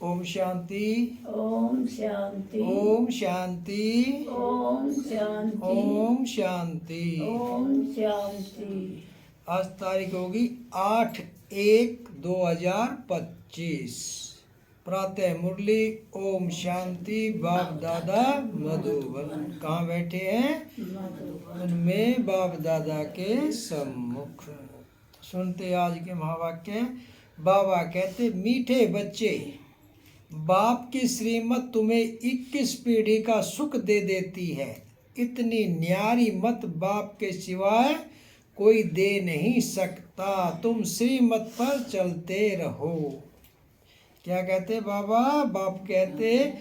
ओम शांति। ओम शांति। ओम शांति। ओम शांति। ओम शांति। ओम शांति। आज तारीख होगी 8/1/2025। प्रातः मुरली। ओम शांति। बाप दादा मधुबन। कहाँ बैठे हैं? उनमें बाप दादा के सम्मुख। सुनते आज के महावाक्य। बाबा कहते, मीठे बच्चे, बाप की श्रीमत तुम्हें 21 पीढ़ी का सुख दे देती है। इतनी न्यारी मत बाप के सिवाय कोई दे नहीं सकता। तुम श्रीमत पर चलते रहो। क्या कहते बाबा? बाप कहते,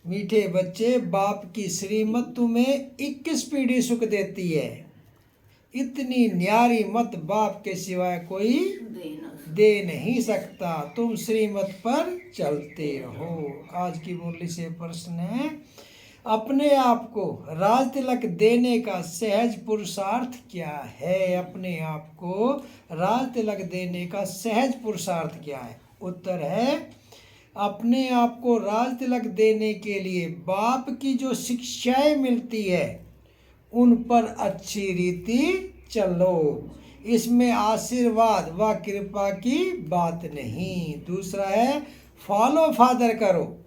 मीठे बच्चे, बाप की श्रीमत तुम्हें 21 पीढ़ी सुख देती है। इतनी न्यारी मत बाप के सिवाय कोई दे नहीं सकता। तुम श्रीमत पर चलते रहो। आज की मुरली से प्रश्न है, अपने आप को राज तिलक देने का सहज पुरुषार्थ क्या है? अपने आप को राज तिलक देने का सहज पुरुषार्थ क्या है? उत्तर है, अपने आप को राज तिलक देने के लिए बाप की जो शिक्षाएं मिलती है उन पर अच्छी रीति चलो। इसमें आशीर्वाद व कृपा की बात नहीं। दूसरा है, फॉलो फादर करो,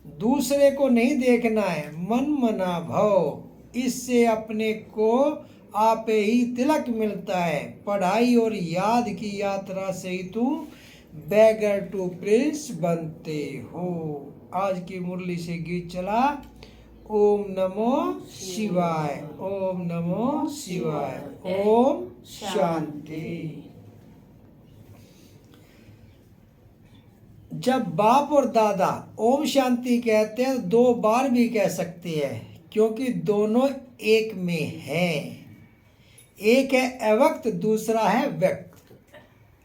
दूसरे को नहीं देखना है, मन मना भव। इससे अपने को आप ही तिलक मिलता है। पढ़ाई और याद की यात्रा से ही तुम बैगर टू प्रिंस बनते हो। आज की मुरली से गीत चला, ओम नमो शिवाय, ओम नमो शिवाय, ओम शांति। जब बाप और दादा ओम शांति कहते हैं 2 बार भी कह सकते हैं, क्योंकि दोनों एक में है। एक है अव्यक्त, दूसरा है व्यक्त।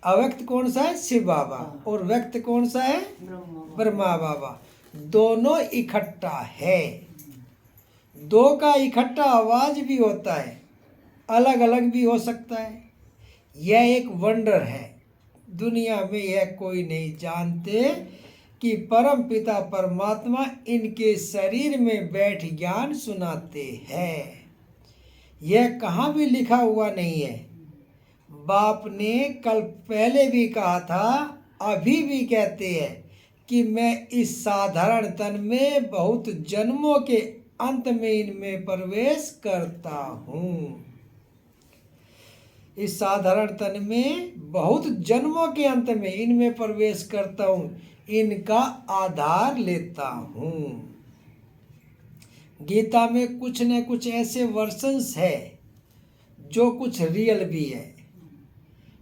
अव्यक्त कौन सा है? शिव बाबा। और व्यक्त कौन सा है? ब्रह्मा बाबा। दोनों इकट्ठा है। 2 का इकट्ठा आवाज भी होता है, अलग अलग भी हो सकता है। यह एक वंडर है। दुनिया में यह कोई नहीं जानते कि परम पिता परमात्मा इनके शरीर में बैठ ज्ञान सुनाते हैं। यह कहाँ भी लिखा हुआ नहीं है। बाप ने कल पहले भी कहा था, अभी भी कहते हैं कि मैं इस साधारण तन में बहुत जन्मों के अंत में इनमें प्रवेश करता हूँ। इस साधारण तन में बहुत जन्मों के अंत में इनमें प्रवेश करता हूँ, इनका आधार लेता हूँ। गीता में कुछ न कुछ ऐसे वर्शंस है जो कुछ रियल भी है।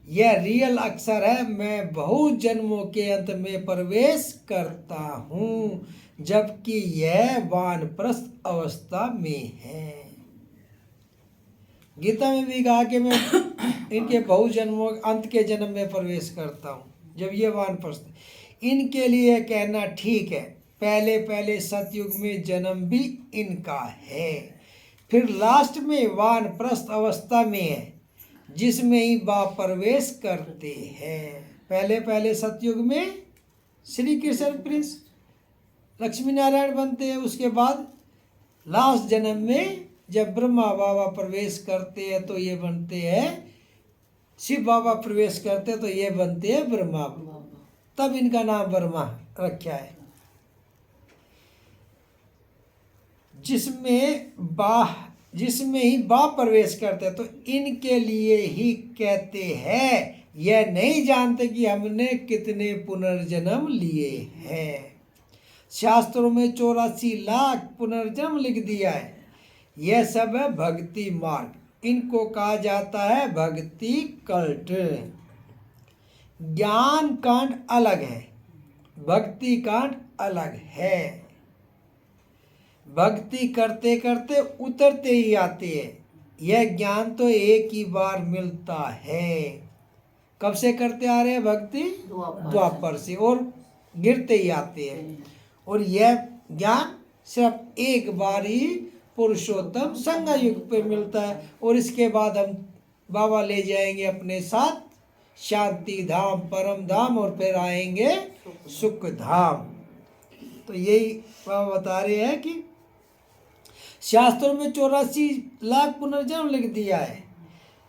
यह रियल अक्षर है, मैं बहुत जन्मों के अंत में प्रवेश करता हूँ, जबकि यह वानप्रस्थ अवस्था में है। गीता में भी कहा कि मैं इनके बहु जन्मों अंत के जन्म में प्रवेश करता हूँ, जब ये वानप्रस्थ। इनके लिए कहना ठीक है, पहले पहले सतयुग में जन्म भी इनका है, फिर लास्ट में वानप्रस्थ अवस्था में है, जिसमें ही बाप प्रवेश करते हैं। पहले पहले सतयुग में श्री कृष्ण प्रिंस लक्ष्मी नारायण बनते हैं। उसके बाद लास्ट जन्म में जब ब्रह्मा बाबा प्रवेश करते हैं तो ये बनते हैं शिव बाबा। प्रवेश करते हैं तो ये बनते हैं ब्रह्मा बाबा। तब इनका नाम ब्रह्मा रखा है। जिसमें ही बाप प्रवेश करते हैं तो इनके लिए ही कहते हैं, यह नहीं जानते कि हमने कितने पुनर्जन्म लिए हैं। शास्त्रों में 84 लाख पुनर्जन्म लिख दिया है। यह सब है भक्ति मार्ग। इनको कहा जाता है भक्ति कल्ट। ज्ञान कांड अलग है, भक्ति कांड अलग है। भक्ति करते करते उतरते ही आते हैं। यह ज्ञान तो एक ही बार मिलता है। कब से करते आ रहे हैं भक्ति? द्वापर से, और गिरते ही आते हैं। और यह ज्ञान सिर्फ एक बार ही पुरुषोत्तम संग युग पे मिलता है। और इसके बाद हम बाबा ले जाएंगे अपने साथ शांति धाम, परम धाम, और फिर आएंगे सुख धाम। तो यही बाबा बता रहे हैं कि शास्त्रों में 84 लाख पुनर्जन्म लिख दिया है।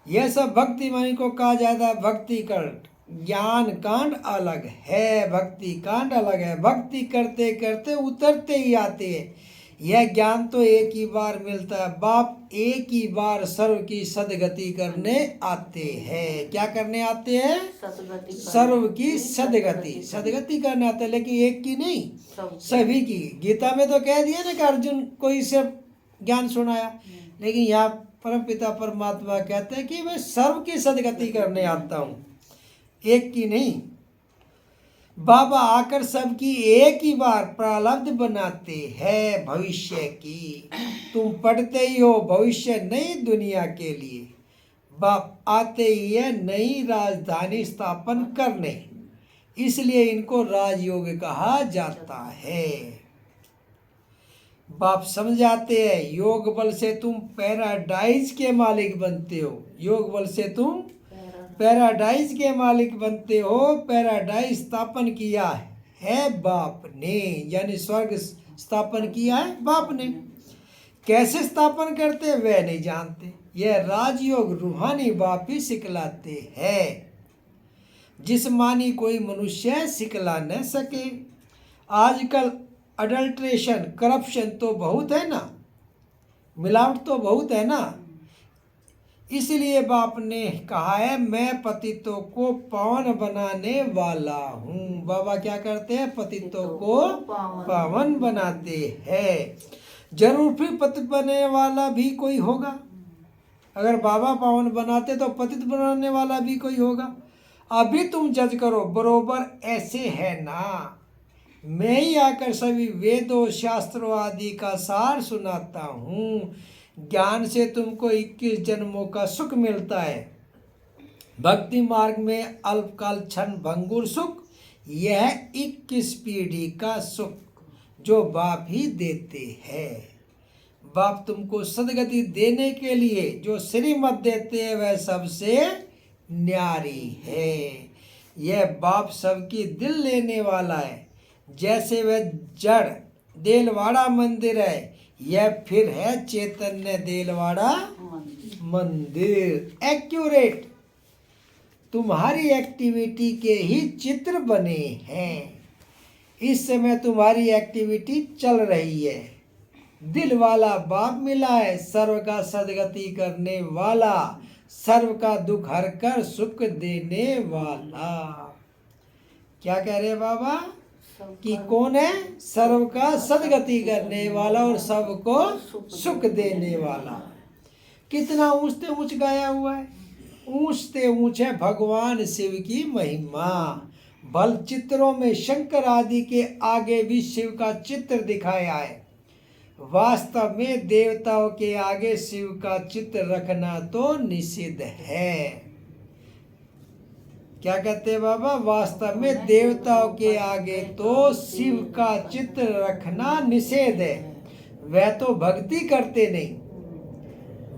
यह सब भक्ति मानी को कहा जाता है भक्ति कांड। ज्ञान कांड अलग है, भक्ति कांड अलग है। भक्ति करते करते उतरते ही आते हैं। यह ज्ञान तो एक ही बार मिलता है। बाप एक ही बार सर्व की सदगति करने आते हैं। क्या करने आते हैं? सर्व की सदगति, सदगति करने आते हैं, लेकिन एक की नहीं, सभी की। गीता में तो कह दिया ना कि अर्जुन को इसे ज्ञान सुनाया, लेकिन यहाँ परमपिता परमात्मा कहते हैं कि मैं सर्व की सदगति करने आता हूँ, एक की नहीं। बाबा आकर सबकी एक ही बार प्रारब्ध बनाते हैं भविष्य की। तुम पढ़ते ही हो भविष्य नई दुनिया के लिए। बाप आते ही है नई राजधानी स्थापन करने, इसलिए इनको राजयोग कहा जाता है। बाप समझाते हैं योग बल से तुम पैराडाइज के मालिक बनते हो। योग बल से तुम पैराडाइज के मालिक बनते हो। पैराडाइज स्थापन किया है बाप ने, यानी स्वर्ग स्थापन किया है बाप ने। कैसे स्थापन करते हैं वह नहीं जानते। यह राजयोग रूहानी बाप ही सिखलाते हैं, जिस्मानी कोई मनुष्य सिखला न सके। आजकल अडल्ट्रेशन, करप्शन तो बहुत है ना, मिलावट तो बहुत है ना, इसलिए बाप ने कहा है मैं पतितों को पावन बनाने वाला हूँ। बाबा क्या करते हैं? पतितों को पावन बनाते हैं। जरूर फिर पतित बनने वाला भी कोई होगा। अगर बाबा पावन बनाते तो पतित बनाने वाला भी कोई होगा। अभी तुम जज करो, बरोबर ऐसे है ना। मैं ही आकर सभी वेदों शास्त्रों आदि का सार सुनाता हूँ। ज्ञान से तुमको 21 जन्मों का सुख मिलता है। भक्ति मार्ग में अल्पकाल क्षण भंगुर सुख, यह 21 पीढ़ी का सुख जो बाप ही देते हैं। बाप तुमको सदगति देने के लिए जो श्रीमत देते हैं वह सबसे न्यारी है। यह बाप सबकी दिल लेने वाला है। जैसे वह जड़ देलवाड़ा मंदिर है, यह फिर है चैतन्य देलवाड़ा मंदिर। एक्यूरेट तुम्हारी एक्टिविटी के ही चित्र बने हैं। इस समय तुम्हारी एक्टिविटी चल रही है। दिल वाला बाप मिला है, सर्व का सदगति करने वाला, सर्व का दुख हर कर सुख देने वाला। क्या कह रहे बाबा कि कौन है? सर्व का सदगति करने वाला और सबको सुख देने वाला। कितना ऊंचते ऊंच गाया हुआ है। ऊंचते ऊंच है भगवान शिव की महिमा। बल चित्रों में शंकर आदि के आगे भी शिव का चित्र दिखाया है। वास्तव में देवताओं के आगे शिव का चित्र रखना तो निषिद्ध है। क्या कहते हैं बाबा? वास्तव में देवताओं के आगे तो शिव का चित्र रखना निषेध है। वह तो भक्ति करते नहीं।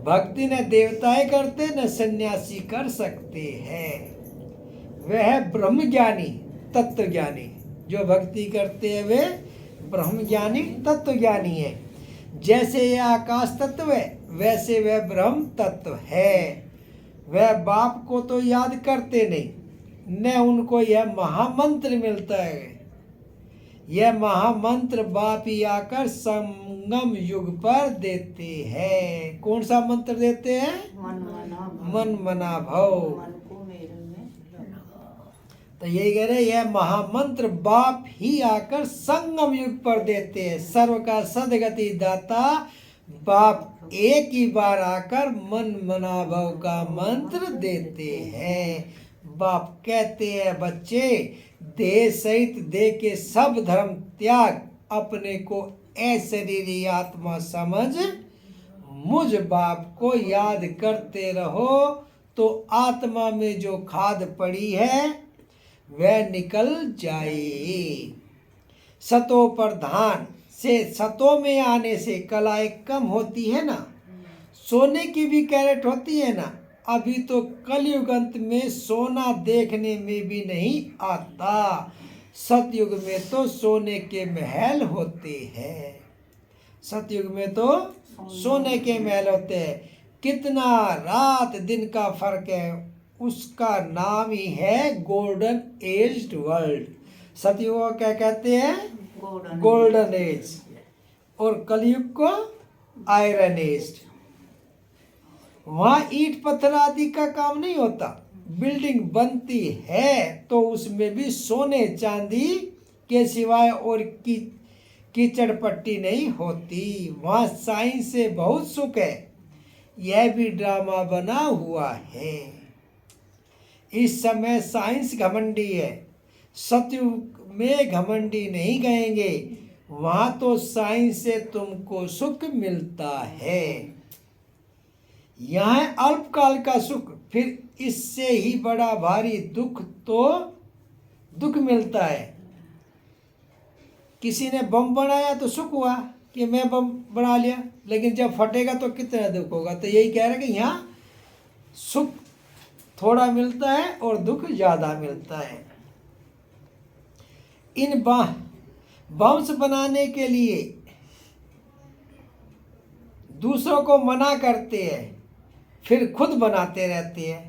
भक्ति न देवताएं करते न सन्यासी कर सकते हैं। वह ब्रह्मज्ञानी तत्वज्ञानी जो भक्ति करते हैं वे ब्रह्मज्ञानी तत्वज्ञानी है। जैसे यह आकाश तत्व है वैसे वह ब्रह्म तत्व है। वह बाप को तो याद करते नहीं, न उनको यह महामंत्र मिलता है। यह महामंत्र बाप ही आकर संगम युग पर देते हैं। कौन सा मंत्र देते हैं? मन मना भव। तो यही कह रहे यह महामंत्र बाप ही आकर संगम युग पर देते हैं। सर्व का सदगति दाता बाप एक ही बार आकर मन मना भव का मंत्र देते हैं। बाप कहते हैं बच्चे, देह सहित देह के सब धर्म त्याग, अपने को अशरीरी आत्मा समझ मुझ बाप को याद करते रहो, तो आत्मा में जो खाद पड़ी है वह निकल जाए। सतो प्रधान से सतो में आने से कलाएं कम होती है ना, सोने की भी कैरेट होती है ना। अभी तो कलयुग अंत में सोना देखने में भी नहीं आता। सतयुग में तो सोने के महल होते हैं। सतयुग में तो सोने के महल होते हैं। कितना रात दिन का फर्क है, उसका नाम ही है गोल्डन एज्ड वर्ल्ड। सतयुग को क्या कहते हैं? Golden age. और कलयुग को आयरन एज। वहां ईंट पत्थर आदि का काम नहीं होता। बिल्डिंग बनती है तो उसमें भी सोने चांदी के सिवाय और कीचड़ पट्टी नहीं होती। वहां साइंस से बहुत सुख है। यह भी ड्रामा बना हुआ है। इस समय साइंस घमंडी है। सतयुग में घमंडी नहीं कहेंगे। वहां तो साइंस से तुमको सुख मिलता है। यहाँ अल्पकाल का सुख, फिर इससे ही बड़ा भारी दुख मिलता है। किसी ने बम बनाया तो सुख हुआ कि मैं बम बना लिया, लेकिन जब फटेगा तो कितना दुख होगा। तो यही कह रहे हैं कि यहाँ सुख थोड़ा मिलता है और दुख ज्यादा मिलता है। इन बम्स बनाने के लिए दूसरों को मना करते हैं, फिर खुद बनाते रहते हैं।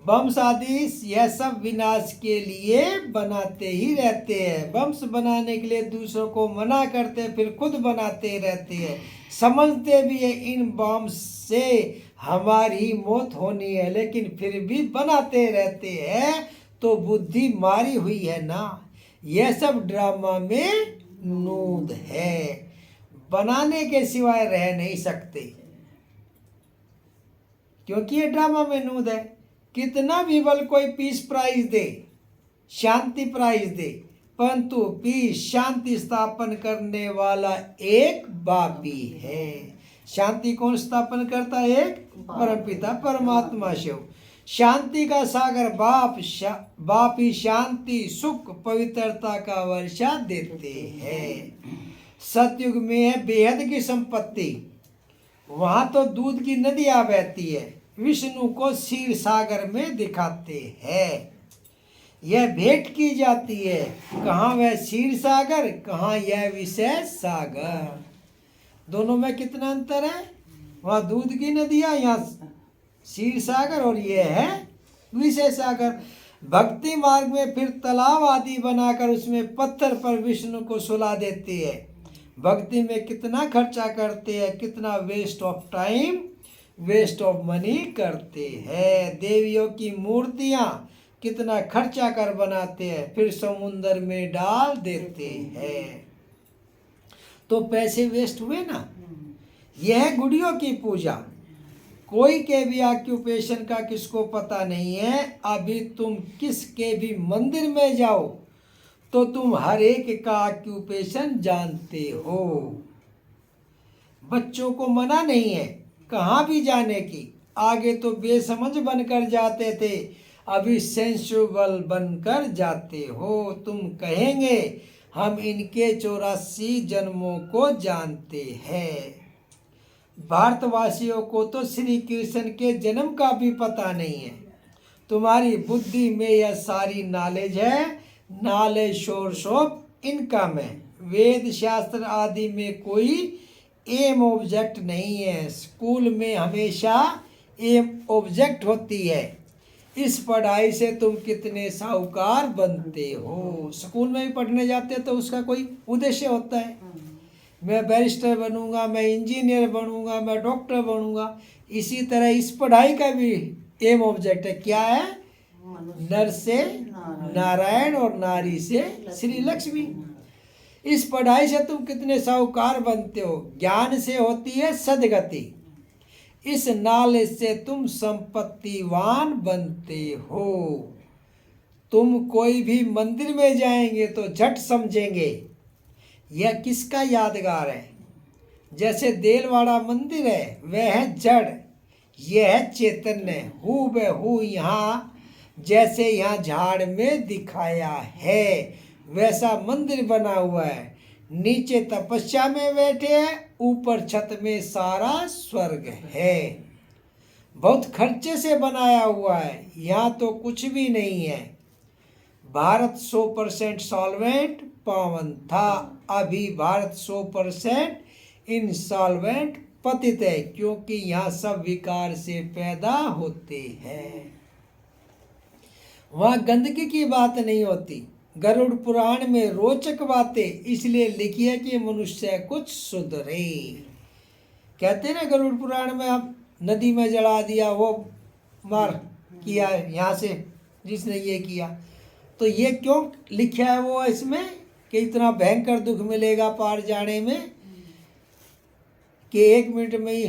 बम्स आदि यह सब विनाश के लिए बनाते ही रहते हैं। बम्स बनाने के लिए दूसरों को मना करते हैं, फिर खुद बनाते रहते हैं। समझते भी है इन बम्स से हमारी मौत होनी है, लेकिन फिर भी बनाते रहते हैं। तो बुद्धि मारी हुई है ना। यह सब ड्रामा में नूद है। बनाने के सिवाय रह नहीं सकते, क्योंकि ये ड्रामा में नूद है। कितना भी बल कोई पीस प्राइज दे, शांति प्राइज दे, परंतु पीस शांति स्थापन करने वाला एक बाप ही है। शांति कौन स्थापन करता है? एक परमपिता परमात्मा शिव। शांति का सागर बाप ही शांति सुख पवित्रता का वर्षा देते हैं। सतयुग में है बेहद की संपत्ति। वहां तो दूध की नदियां बहती है। विष्णु को क्षीर सागर में दिखाते हैं। यह भेंट की जाती है। कहाँ वह क्षीर सागर, कहाँ यह विषय सागर। दोनों में कितना अंतर है? वहाँ दूध की नदियाँ, यहाँ क्षीर सागर, और यह है विषय सागर। भक्ति मार्ग में फिर तालाब आदि बनाकर उसमें पत्थर पर विष्णु को सुला देते हैं। भक्ति में कितना खर्चा करते हैं, कितना waste of time, waste of money करते हैं। देवियों की मूर्तियां कितना खर्चा कर बनाते हैं, फिर समुंदर में डाल देते हैं। तो पैसे वेस्ट हुए ना। यह गुड़ियों की पूजा। कोई के भी ऑक्यूपेशन का किसको पता नहीं है। अभी तुम किसके भी मंदिर में जाओ तो तुम हर एक का ऑक्यूपेशन जानते हो। बच्चों को मना नहीं है कहाँ भी जाने की। आगे तो बेसमझ बनकर जाते थे, अभी सेंसुअल बनकर जाते हो। तुम कहेंगे हम इनके 84 जन्मों को जानते हैं। भारतवासियों को तो श्री कृष्ण के जन्म का भी पता नहीं है। तुम्हारी बुद्धि में यह सारी नॉलेज है। नॉलेज सोर्स ऑफ इनकम है। वेद शास्त्र आदि में कोई एम ऑब्जेक्ट नहीं है। स्कूल में हमेशा एम ऑब्जेक्ट होती है। इस पढ़ाई से तुम कितने साहूकार बनते हो। स्कूल में भी पढ़ने जाते हैं तो उसका कोई उद्देश्य होता है। मैं बैरिस्टर बनूंगा, मैं इंजीनियर बनूंगा, मैं डॉक्टर बनूंगा। इसी तरह इस पढ़ाई का भी एम ऑब्जेक्ट है। क्या है? नर से नारायण और नारी से श्री लक्ष्मी। इस पढ़ाई से तुम कितने साहूकार बनते हो। ज्ञान से होती है सदगति। इस नॉलेज से तुम संपत्तिवान बनते हो। तुम कोई भी मंदिर में जाएंगे तो झट समझेंगे यह किसका यादगार है। जैसे देलवाड़ा मंदिर है वह है जड़, यह है चैतन्य। हू बहू यहाँ जैसे यहाँ झाड़ में दिखाया है वैसा मंदिर बना हुआ है। नीचे तपस्या में बैठे हैं, ऊपर छत में सारा स्वर्ग है। बहुत खर्चे से बनाया हुआ है, यहाँ तो कुछ भी नहीं है। भारत 100% सॉल्वेंट पावन था, अभी भारत 100% इंसॉल्वेंट पतित है, क्योंकि यहाँ सब विकार से पैदा होते हैं। वहाँ गंदगी की बात नहीं होती। गरुड़ पुराण में रोचक बातें इसलिए लिखी है कि मनुष्य कुछ सुधरे। कहते हैं ना गरुड़ पुराण में, आप नदी में जला दिया, वो मार किया यहाँ से जिसने ये किया, तो ये क्यों लिखा है वो इसमें कि इतना भयंकर दुख मिलेगा पार जाने में कि 1 मिनट में ही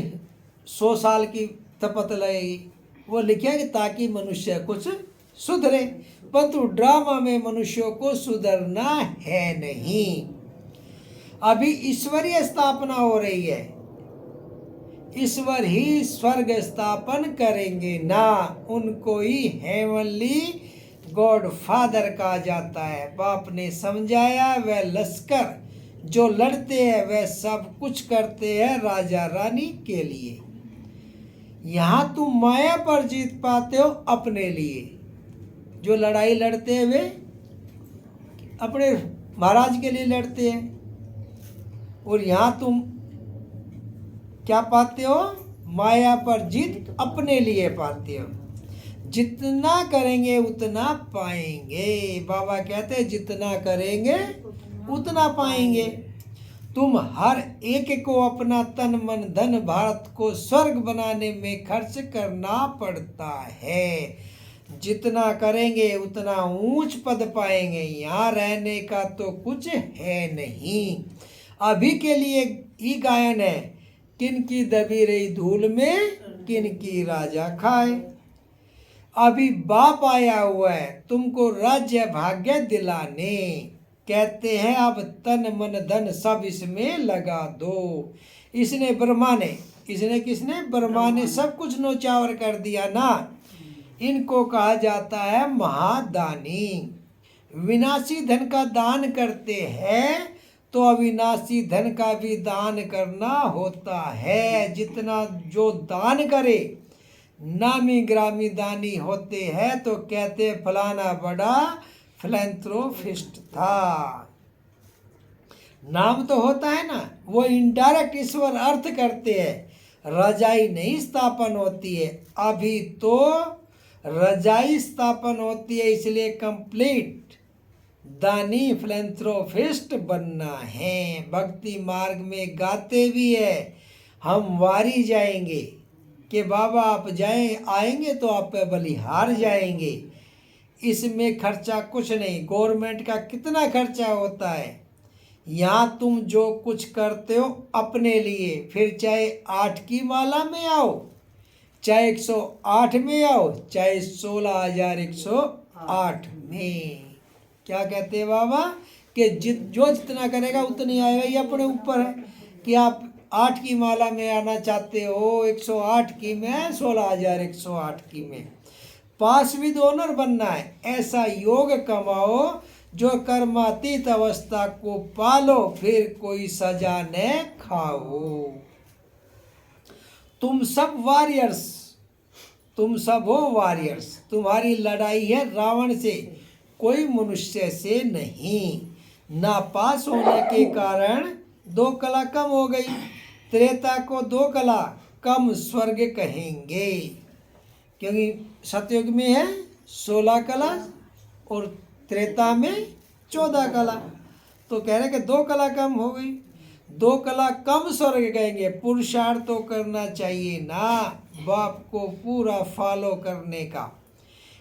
100 साल की तपत लगेगी। वो लिखा है कि ताकि मनुष्य कुछ सुधरे, परंतु ड्रामा में मनुष्यों को सुधरना है नहीं। अभी ईश्वरीय स्थापना हो रही है, ईश्वर ही स्वर्ग स्थापन करेंगे ना, उनको ही हेवनली गॉड फादर कहा जाता है। बाप ने समझाया, वह लश्कर जो लड़ते हैं वह सब कुछ करते हैं राजा रानी के लिए। यहाँ तुम माया पर जीत पाते हो अपने लिए। जो लड़ाई लड़ते हैं वे अपने महाराज के लिए लड़ते हैं, और यहाँ तुम क्या पाते हो? माया पर जीत अपने लिए पाते हो। जितना करेंगे उतना पाएंगे। बाबा कहते हैं जितना करेंगे उतना पाएंगे। तुम हर एक को अपना तन मन धन भारत को स्वर्ग बनाने में खर्च करना पड़ता है। जितना करेंगे उतना ऊंच पद पाएंगे। यहाँ रहने का तो कुछ है नहीं। अभी के लिए ही गायन है, किन की दबी रही धूल में किन की राजा खाए। अभी बाप आया हुआ है तुमको राज्य भाग्य दिलाने। कहते हैं अब तन मन धन सब इसमें लगा दो। इसने ब्रह्मा ने, इसने किसने? ब्रह्मा ने सब कुछ नौचावर कर दिया ना। इनको कहा जाता है महादानी। विनाशी धन का दान करते हैं तो अविनाशी धन का भी दान करना होता है। जितना जो दान करे, नामी ग्रामी दानी होते हैं तो कहते फलाना बड़ा फिलैंथ्रोपिस्ट था। नाम तो होता है ना, वो इनडायरेक्ट ईश्वर अर्थ करते हैं। रजाई नहीं स्थापन होती है, अभी तो रजाई स्थापन होती है, इसलिए कंप्लीट दानी फिलैंथ्रोपिस्ट बनना है। भक्ति मार्ग में गाते भी है, हम वारी जाएंगे कि बाबा आप आएंगे तो आप पे बलिहार जाएंगे। इसमें खर्चा कुछ नहीं। गवर्नमेंट का कितना खर्चा होता है। यहाँ तुम जो कुछ करते हो अपने लिए, फिर चाहे 8 की माला में आओ, चाहे 108 में आओ, चाहे 16,108 में। क्या कहते हैं बाबा कि जो जितना करेगा उतनी आएगा। ये अपने ऊपर है कि आप 8 की माला में आना चाहते हो, 108 की में, 16,108 की में। पास विद ऑनर बनना है, ऐसा योग कमाओ जो कर्मातीत अवस्था को पालो, फिर कोई सजा न खाओ। तुम सब वॉरियर्स, तुम सब हो वॉरियर्स। तुम्हारी लड़ाई है रावण से, कोई मनुष्य से नहीं। ना पास होने के कारण 2 कला कम हो गई। त्रेता को 2 कला कम स्वर्ग कहेंगे, क्योंकि सतयुग में है 16 कला और त्रेता में 14 कला। तो कह रहे कि 2 कला कम हो गई, 2 कला कम स्वर्ग कहेंगे। पुरुषार्थ तो करना चाहिए ना, बाप को पूरा फॉलो करने का।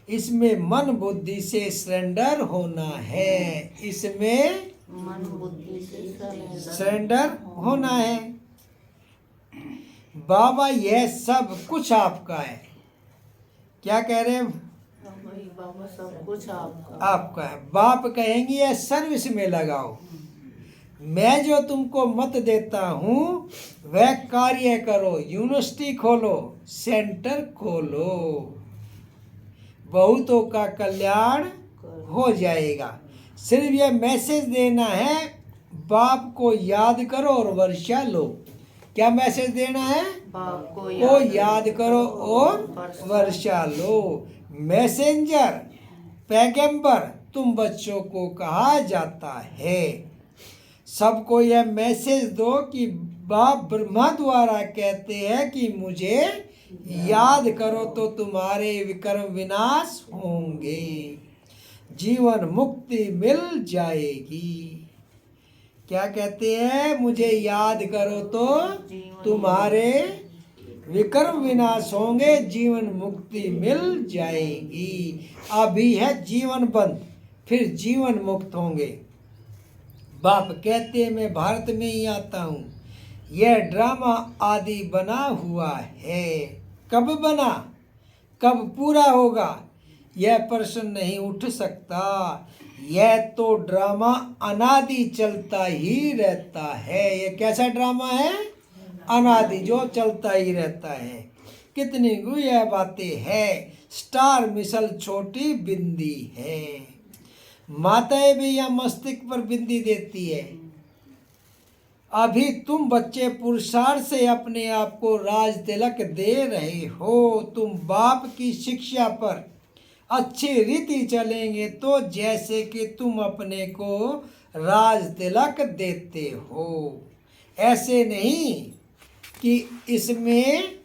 इसमें मन बुद्धि से सरेंडर होना है, इसमें मन बुद्धि से सरेंडर होना है। बाबा यह सब कुछ आपका है। क्या कह रहे हैं? बाबा सब कुछ आपका है। बाप कहेंगे यह सर्विस में लगाओ। मैं जो तुमको मत देता हूँ वह कार्य करो। यूनिवर्सिटी खोलो, सेंटर खोलो, बहुतों का कल्याण हो जाएगा। सिर्फ यह मैसेज देना है, बाप को याद करो और वर्षा लो। क्या मैसेज देना है? बाप को याद करो और वर्षा लो। मैसेंजर पैगंबर तुम बच्चों को कहा जाता है। सबको यह मैसेज दो कि बाप ब्रह्मा द्वारा कहते हैं कि मुझे याद करो तो तुम्हारे विकर्म विनाश होंगे, जीवन मुक्ति मिल जाएगी। क्या कहते हैं? मुझे याद करो तो तुम्हारे विकर्म विनाश होंगे, जीवन मुक्ति मिल जाएगी। अभी है जीवन बंद, फिर जीवन मुक्त होंगे। बाप कहते हैं मैं भारत में ही आता हूँ। यह ड्रामा आदि बना हुआ है। कब बना, कब पूरा होगा, यह प्रश्न नहीं उठ सकता। यह तो ड्रामा अनादि चलता ही रहता है। यह कैसा ड्रामा है? अनादि, जो चलता ही रहता है। कितनी गुया बातें हैं, स्टार मिसल छोटी बिंदी है। माताएं भी यह मस्तिष्क पर बिंदी देती है। अभी तुम बच्चे पुरुषार्थ से अपने आप को राज तिलक दे रहे हो। तुम बाप की शिक्षा पर अच्छी रीति चलेंगे तो जैसे कि तुम अपने को राज तिलक देते हो। ऐसे नहीं कि इसमें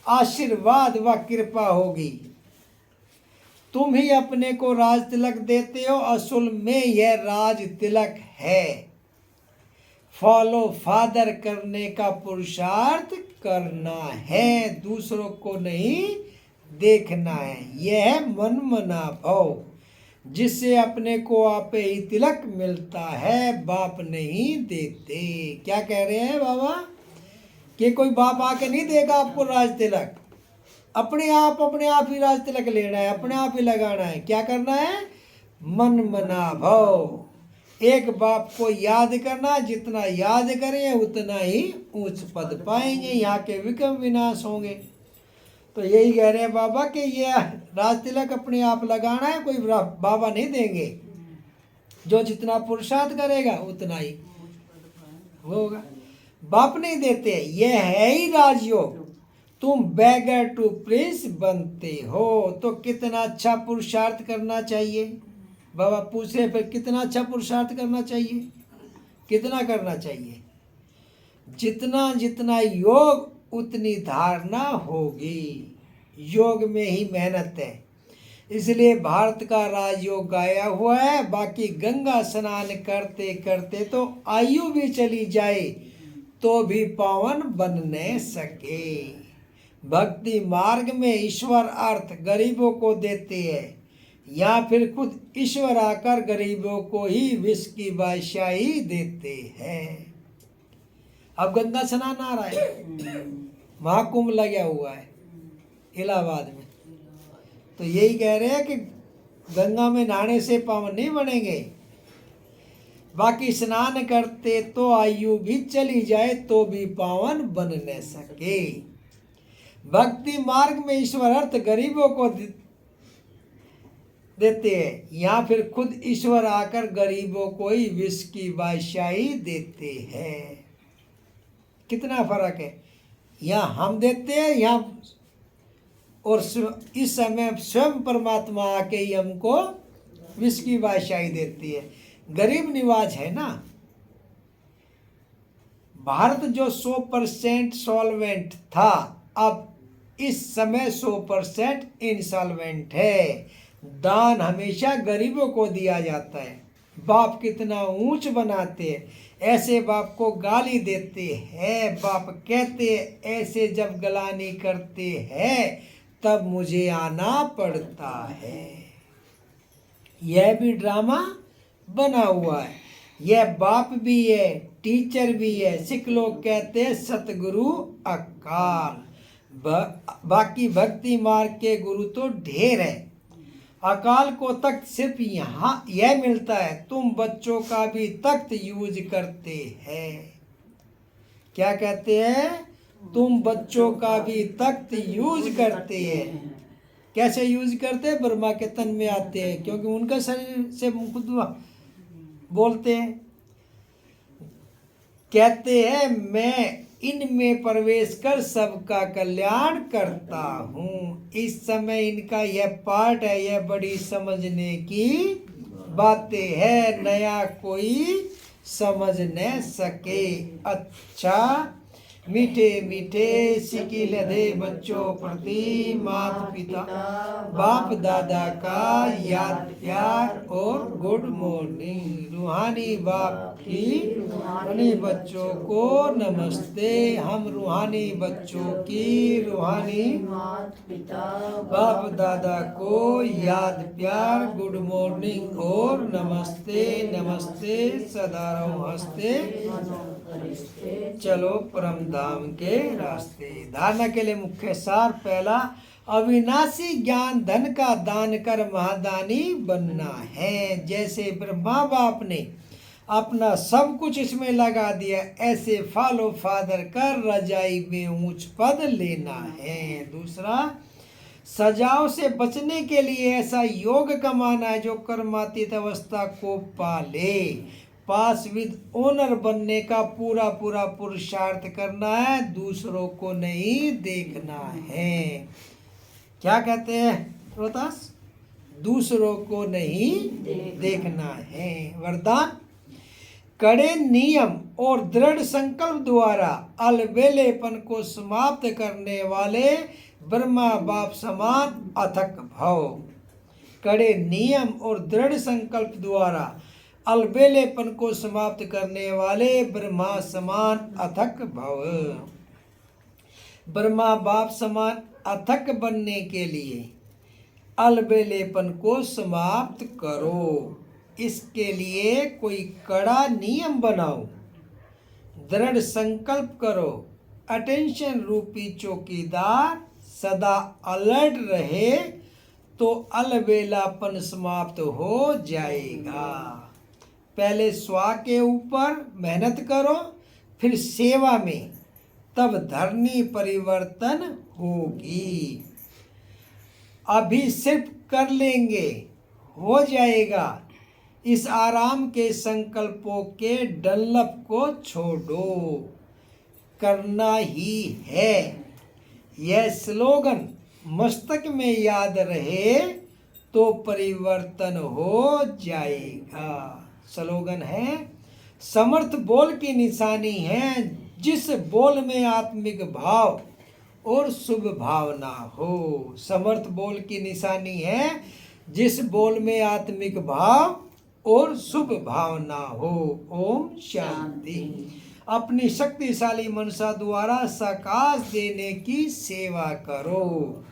आशीर्वाद व कृपा होगी। तुम ही अपने को राज तिलक देते हो, असल में यह राज तिलक है। फॉलो फादर करने का पुरुषार्थ करना है, दूसरों को नहीं देखना है। यह मन मना भाव जिससे अपने को आपे ही तिलक मिलता है, बाप नहीं देते। क्या कह रहे हैं बाबा? कि कोई बाप आके नहीं देगा आपको राज तिलक। अपने आप ही राज तिलक लेना है, अपने आप ही लगाना है। क्या करना है? मन मना भाव। एक बाप को याद करना, जितना याद करें उतना ही ऊंच पद पाएंगे, यहाँ के विकर्म विनाश होंगे। तो यही कह रहे हैं बाबा कि ये राज तिलक अपने आप लगाना है, कोई बाबा नहीं देंगे। जो जितना पुरुषार्थ करेगा उतना ही होगा। बाप नहीं देते, यह है ही राजयोग। तुम बैगर टू प्रिंस बनते हो तो कितना अच्छा पुरुषार्थ करना चाहिए। बाबा पूछ रहे फिर कितना अच्छा पुरुषार्थ करना चाहिए, कितना करना चाहिए? जितना जितना योग उतनी धारणा होगी। योग में ही मेहनत है, इसलिए भारत का राजयोग गाया हुआ है। बाकी गंगा स्नान करते करते तो आयु भी चली जाए तो भी पावन बन न सके। भक्ति मार्ग में ईश्वर अर्थ गरीबों को देते हैं, या फिर खुद ईश्वर आकर गरीबों को ही विष की बादशाही देते हैं। अब गंगा स्नान आ रहा है, महाकुंभ लगा हुआ है इलाहाबाद में, तो यही कह रहे हैं कि गंगा में नहाने से पावन नहीं बनेंगे। बाकी स्नान करते तो आयु भी चली जाए तो भी पावन बन न सके। भक्ति मार्ग में ईश्वर अर्थ गरीबों को देते हैं, या फिर खुद ईश्वर आकर गरीबों को ही विष की बादशाही देते हैं। कितना फर्क है, यहाँ हम देते हैं यहाँ, और इस समय स्वयं परमात्मा आके ही हमको विष की बादशाही देती है। गरीब निवाज है ना। भारत जो 100% सॉल्वेंट था, अब इस समय 100% इंसॉल्वेंट है। दान हमेशा गरीबों को दिया जाता है। बाप कितना ऊंच बनाते हैं, ऐसे बाप को गाली देते हैं। बाप कहते हैं ऐसे जब गलानी करते हैं तब मुझे आना पड़ता है। यह भी ड्रामा बना हुआ है। यह बाप भी है, टीचर भी है। सिख लोग कहते हैं सतगुरु अकाल। बाकी भक्ति मार्ग के गुरु तो ढेर है। अकाल को तख्त सिर्फ यहाँ यह मिलता है, तुम बच्चों का भी तख्त यूज करते हैं। क्या कहते हैं? तुम बच्चों का भी तख्त यूज करते हैं। कैसे यूज करते हैं? ब्रह्मा के तन में आते हैं, क्योंकि उनका शरीर से खुद बोलते हैं। कहते हैं मैं इनमें प्रवेश कर सबका कल्याण करता हूँ। इस समय इनका यह पार्ट है, यह बड़ी समझने की बातें है नया कोई समझ न सके। अच्छा मीठे मीठे सिकी लदे बच्चों प्रति माता पिता बाप दादा का याद प्यार और गुड मॉर्निंग। रूहानी बाप की रूहानी बच्चों को नमस्ते। हम रूहानी बच्चों की रूहानी माता पिता बाप दादा को याद प्यार गुड मॉर्निंग और नमस्ते नमस्ते सदा रहो हंसते। चलो परम धाम के रास्ते। धारणा के लिए मुख्य सार पहला, अविनाशी ज्ञान धन का दान कर महादानी बनना है। जैसे ब्रह्मा बाप ने अपना सब कुछ इसमें लगा दिया, ऐसे फॉलो फादर कर रजाई में ऊंच पद लेना है। दूसरा, सजाओ से बचने के लिए ऐसा योग कमाना है जो कर्मातीत अवस्था को पाले। पास विद ओनर बनने का पूरा पूरा पुरुषार्थ करना है, दूसरों को नहीं देखना है। क्या कहते हैं रोहतास? दूसरों को नहीं देखना है। वरदान, कड़े नियम और दृढ़ संकल्प द्वारा अलबेलेपन को समाप्त करने वाले ब्रह्मा बाप समान अथक भव। कड़े नियम और दृढ़ संकल्प द्वारा अलबेलेपन को समाप्त करने वाले ब्रह्मा समान अथक भव। ब्रह्मा बाप समान अथक बनने के लिए अलबेलेपन को समाप्त करो। इसके लिए कोई कड़ा नियम बनाओ, दृढ़ संकल्प करो। अटेंशन रूपी चौकीदार सदा अलर्ट रहे तो अलबेलापन समाप्त हो जाएगा। पहले स्व के ऊपर मेहनत करो, फिर सेवा में, तब धरनी परिवर्तन होगी। अभी सिर्फ कर लेंगे हो जाएगा। इस आराम के संकल्पों के डल्लप को छोड़ो, करना ही है। यह स्लोगन मस्तक में याद रहे तो परिवर्तन हो जाएगा। स्लोगन है, समर्थ बोल की निशानी है जिस बोल में आत्मिक भाव और शुभ भावना हो। समर्थ बोल की निशानी है जिस बोल में आत्मिक भाव और शुभ भावना हो। ओम शांति। अपनी शक्तिशाली मनसा द्वारा सकाश देने की सेवा करो।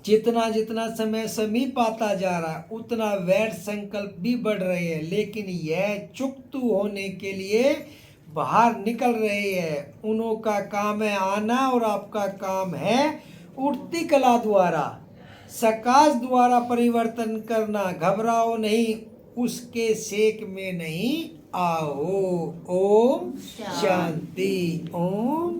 जितना जितना समय समीप आता जा रहा है उतना वैर संकल्प भी बढ़ रहे हैं, लेकिन यह चुकतू होने के लिए बाहर निकल रहे हैं। उन्हों का काम है आना और आपका काम है उठती कला द्वारा सकाश द्वारा परिवर्तन करना। घबराओ नहीं, उसके सेक में नहीं आओ। ओम शांति। ओम